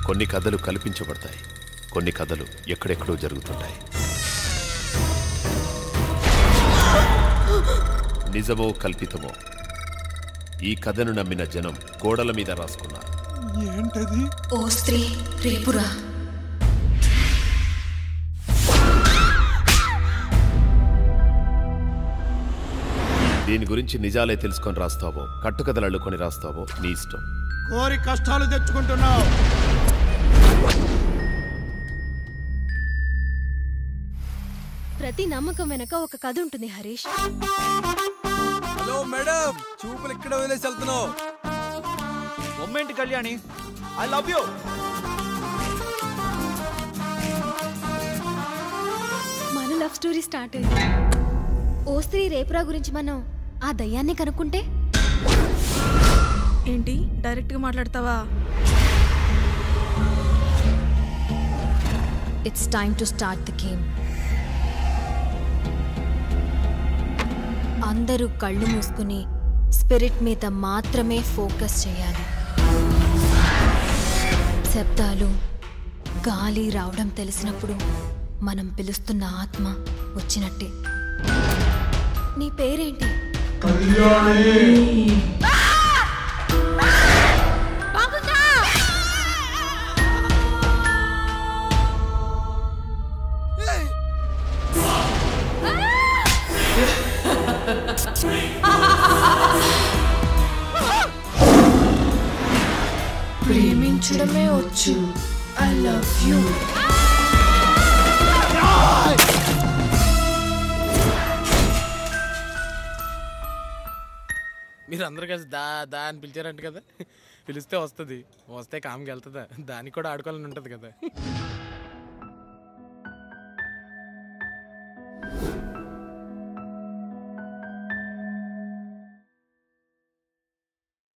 కొన్ని కథలు కల్పించబడతాయి, కొన్ని కథలు ఎక్కడెక్కడో జరుగుతుంటాయి. నిజమో కల్పితమో ఈ కథను నమ్మిన జనం గోడల మీద రాసుకున్నారు. ఏంటది? ఓ స్త్రీ రేపురా. దీని గురించి నిజాలే తెలుసుకొని రాస్తావో, కట్టుకథలు అల్లుకొని రాస్తావో నీ ఇష్టం. కోరి కష్టాలు తెచ్చుకుంటున్నావు. ప్రతి నమ్మకం వెనక ఒక కథ ఉంటుంది హరీష్. హలో మేడం, చూపులు ఇక్కడ వదిలేసి వెళ్తున్నావు. Moment Kalyani, I love you. మన లవ్ స్టోరీ స్టార్ట్ అయింది. ఓ స్త్రీ రేపురా గురించి మనం ఆ దయ్యాన్ని కనుక్కుంటే ఏంటి డైరెక్ట్ గా మాట్లాడతావా? It's time to start the game. అందరూ కళ్ళు మూసుకుని స్పిరిట్ మీద మాత్రమే ఫోకస్ చేయాలి. శబ్దాలు, గాలి రావడం తెలిసినప్పుడు మనం పిలుస్తున్న ఆత్మ వచ్చినట్టే. నీ పేరేంటి? ప్రేమించడమే వచ్చు. I love you. మీరు అందరు కలిసి దా దా అని పిలిచారంట కదా. పిలిస్తే వస్తుంది, వస్తే కామ్కి వెళ్తుందా? దానికి కూడా ఆడుకోవాలని ఉంటుంది కదా.